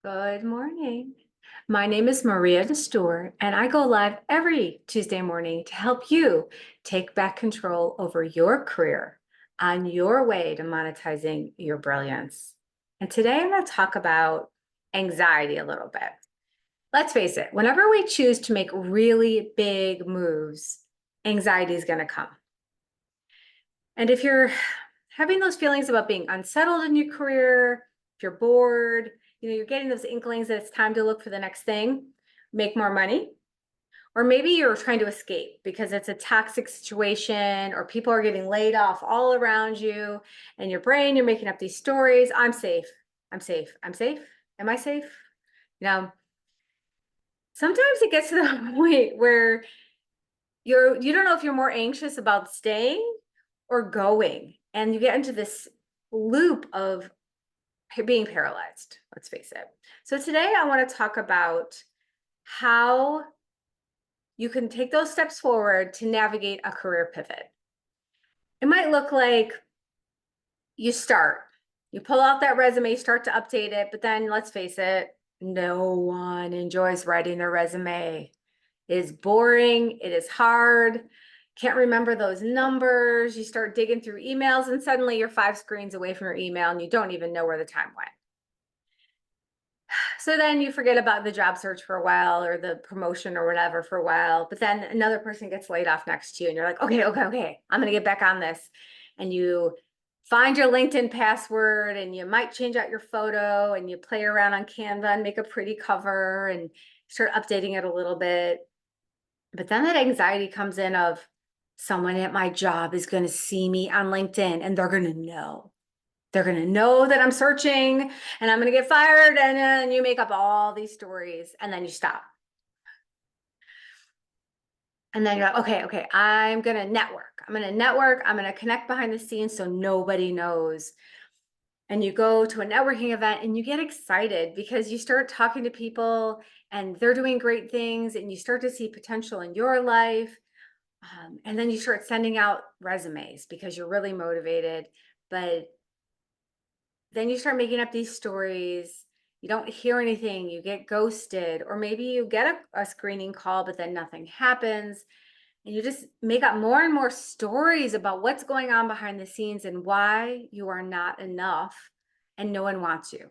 Good morning. My name is Maria DeStoor, and I go live every Tuesday morning to help you take back control over your career on your way to monetizing your brilliance. And today I'm going to talk about anxiety a little bit. Let's face it, whenever we choose to make really big moves, anxiety is going to come. And if you're having those feelings about being unsettled in your career, if you're bored, you're getting those inklings that it's time to look for the next thing, make more money, or maybe you're trying to escape because it's a toxic situation or people are getting laid off all around you, and your brain, you're making up these stories. I'm safe. I'm safe. I'm safe. Am I safe? Sometimes it gets to the point where you don't know if you're more anxious about staying or going, and you get into this loop of being paralyzed, let's face it. So today I want to talk about how you can take those steps forward to navigate a career pivot. It might look like you pull out that resume, start to update it, but then let's face it, no one enjoys writing their resume. It is boring, it is hard, can't remember those numbers. You start digging through emails and suddenly you're 5 screens away from your email and you don't even know where the time went. So then you forget about the job search for a while or the promotion or whatever for a while, but then another person gets laid off next to you and you're like, okay, I'm going to get back on this. And you find your LinkedIn password and you might change out your photo and you play around on Canva and make a pretty cover and start updating it a little bit. But then that anxiety comes in of someone at my job is going to see me on LinkedIn and they're going to know. They're going to know that I'm searching and I'm going to get fired. And then you make up all these stories and then you stop. And then you're like, okay, I'm going to network. I'm going to connect behind the scenes so nobody knows. And you go to a networking event and you get excited because you start talking to people and they're doing great things and you start to see potential in your life. And then you start sending out resumes because you're really motivated. But then you start making up these stories. You don't hear anything, you get ghosted, or maybe you get a screening call, but then nothing happens. And you just make up more and more stories about what's going on behind the scenes and why you are not enough and no one wants you.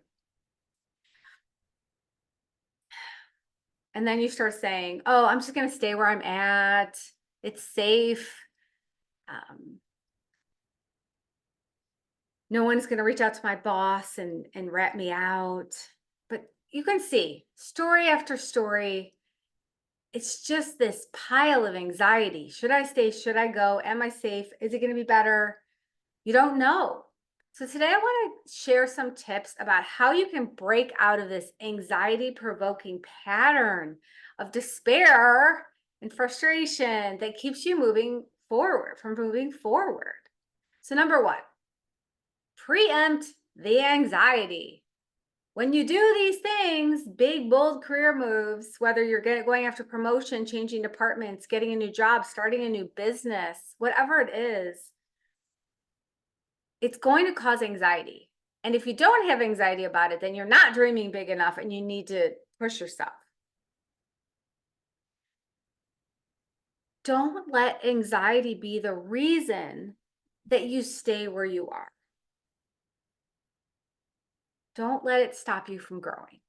And then you start saying, oh, I'm just going to stay where I'm at. It's safe. No one's going to reach out to my boss and rat me out. But you can see story after story. It's just this pile of anxiety. Should I stay? Should I go? Am I safe? Is it going to be better? You don't know. So today I want to share some tips about how you can break out of this anxiety-provoking pattern of despair and frustration that keeps you moving forward. So number 1, preempt the anxiety. When you do these things, big, bold career moves, whether you're going after promotion, changing departments, getting a new job, starting a new business, whatever it is, it's going to cause anxiety. And if you don't have anxiety about it, then you're not dreaming big enough and you need to push yourself. Don't let anxiety be the reason that you stay where you are. Don't let it stop you from growing.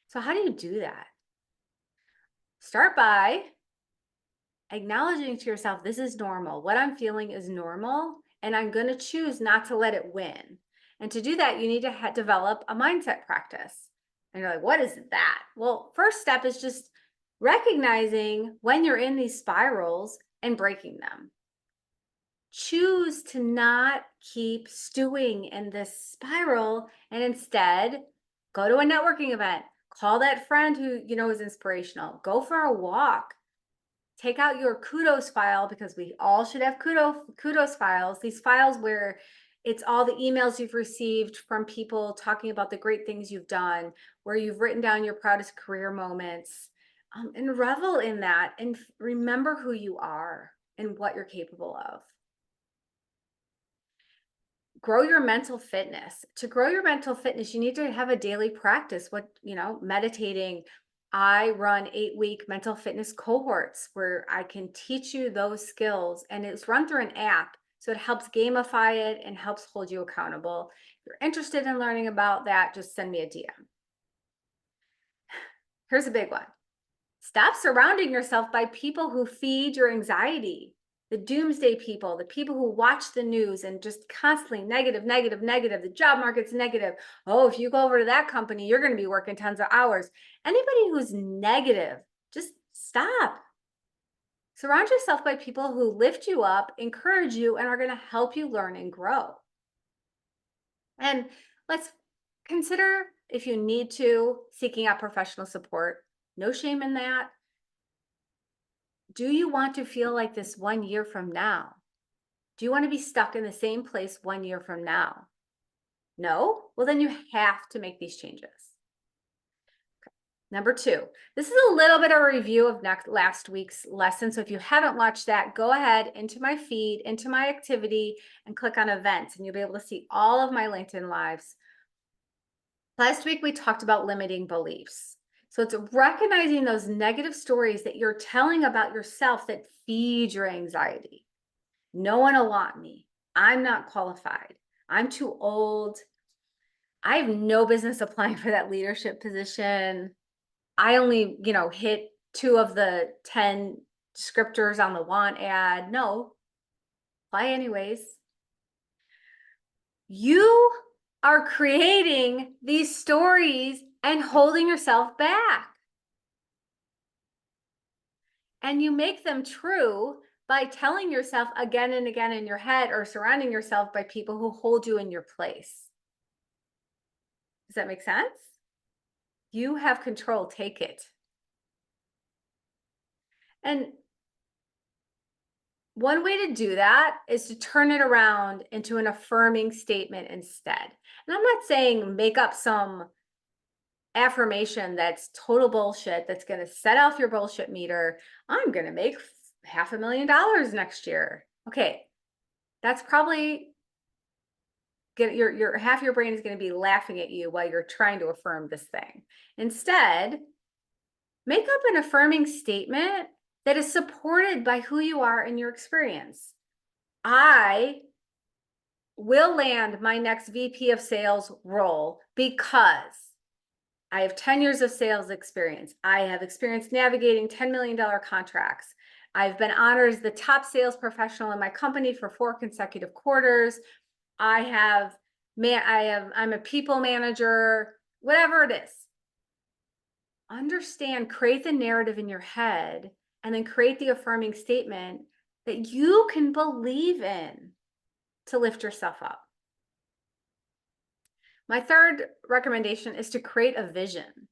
So how do you do that? Start by acknowledging to yourself, this is normal. What I'm feeling is normal, and I'm going to choose not to let it win. And to do that, you need to develop a mindset practice. And you're like, what is that? Well, first step is just recognizing when you're in these spirals and breaking them. Choose to not keep stewing in this spiral and instead go to a networking event, call that friend who is inspirational, go for a walk, take out your kudos file, because we all should have kudos files, these files where it's all the emails you've received from people talking about the great things you've done, where you've written down your proudest career moments, and revel in that and remember who you are and what you're capable of. grow your mental fitness. To grow your mental fitness, you need to have a daily practice. Meditating. I run 8-week mental fitness cohorts where I can teach you those skills, and it's run through an app. So it helps gamify it and helps hold you accountable. If you're interested in learning about that, just send me a DM. Here's a big one. Stop surrounding yourself by people who feed your anxiety. The doomsday people, the people who watch the news and just constantly negative, negative, negative. The job market's negative. Oh, if you go over to that company, you're going to be working tons of hours. Anybody who's negative, just stop. Surround yourself by people who lift you up, encourage you, and are going to help you learn and grow. And let's consider, if you need to, seeking out professional support. No shame in that. Do you want to feel like this 1 year from now? Do you want to be stuck in the same place 1 year from now? No? Well, then you have to make these changes. Okay. Number 2, this is a little bit of a review of last week's lesson. So if you haven't watched that, go ahead into my feed, into my activity, and click on events, and you'll be able to see all of my LinkedIn lives. Last week, we talked about limiting beliefs. So it's recognizing those negative stories that you're telling about yourself that feed your anxiety. No one will want me. I'm not qualified. I'm too old. I have no business applying for that leadership position. I only, hit 2 of the 10 descriptors on the want ad. No, apply anyways. You are creating these stories and holding yourself back. And you make them true by telling yourself again and again in your head, or surrounding yourself by people who hold you in your place. Does that make sense? You have control. Take it. And one way to do that is to turn it around into an affirming statement instead. And I'm not saying make up some affirmation that's total bullshit that's going to set off your bullshit meter. I'm going to make $500,000 next year. Okay, that's probably your half your brain is going to be laughing at you while you're trying to affirm this thing. Instead, make up an affirming statement that is supported by who you are in your experience. I will land my next VP of sales role because I have 10 years of sales experience. I have experience navigating $10 million contracts. I've been honored as the top sales professional in my company for 4 consecutive quarters. I'm a people manager, whatever it is. Understand, create the narrative in your head, and then create the affirming statement that you can believe in to lift yourself up. My third recommendation is to create a vision.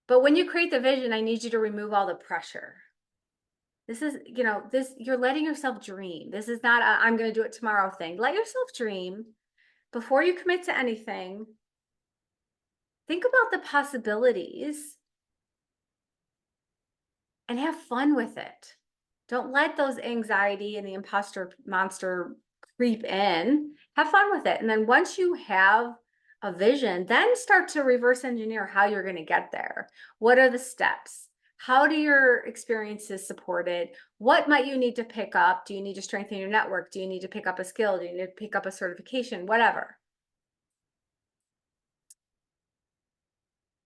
But when you create the vision, I need you to remove all the pressure. This is, you're letting yourself dream. This is not a, I'm going to do it tomorrow thing. Let yourself dream before you commit to anything. Think about the possibilities and have fun with it. Don't let those anxiety and the imposter monster creep in. Have fun with it. And then once you have a vision, then start to reverse engineer how you're going to get there. What are the steps? How do your experiences support it? What might you need to pick up? Do you need to strengthen your network? Do you need to pick up a skill? Do you need to pick up a certification? Whatever.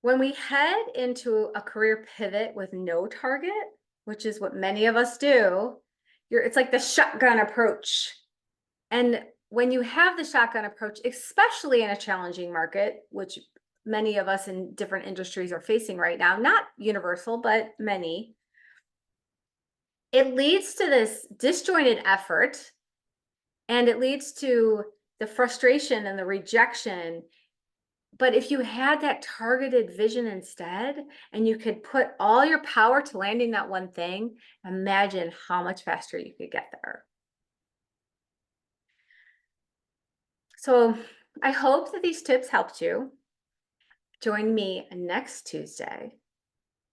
When we head into a career pivot with no target, which is what many of us do, it's like the shotgun approach. And when you have the shotgun approach, especially in a challenging market, which many of us in different industries are facing right now, not universal, but many, it leads to this disjointed effort, and it leads to the frustration and the rejection. But if you had that targeted vision instead, and you could put all your power to landing that one thing, imagine how much faster you could get there. So I hope that these tips helped you. Join me next Tuesday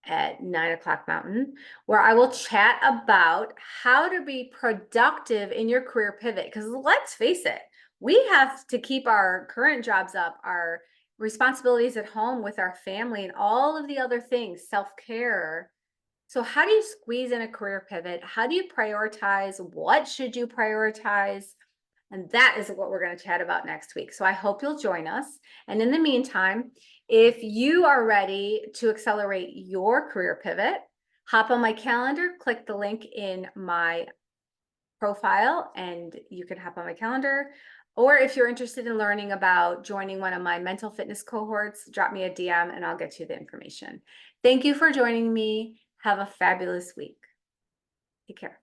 at 9:00 Mountain, where I will chat about how to be productive in your career pivot. Because let's face it, We have to keep our current jobs up, our responsibilities at home with our family and all of the other things, self-care. So how do you squeeze in a career pivot? How do you prioritize? What should you prioritize? And that is what we're going to chat about next week. So I hope you'll join us. And in the meantime, if you are ready to accelerate your career pivot, hop on my calendar, click the link in my profile, and you can hop on my calendar. Or if you're interested in learning about joining one of my mental fitness cohorts, drop me a DM and I'll get you the information. Thank you for joining me. Have a fabulous week. Take care.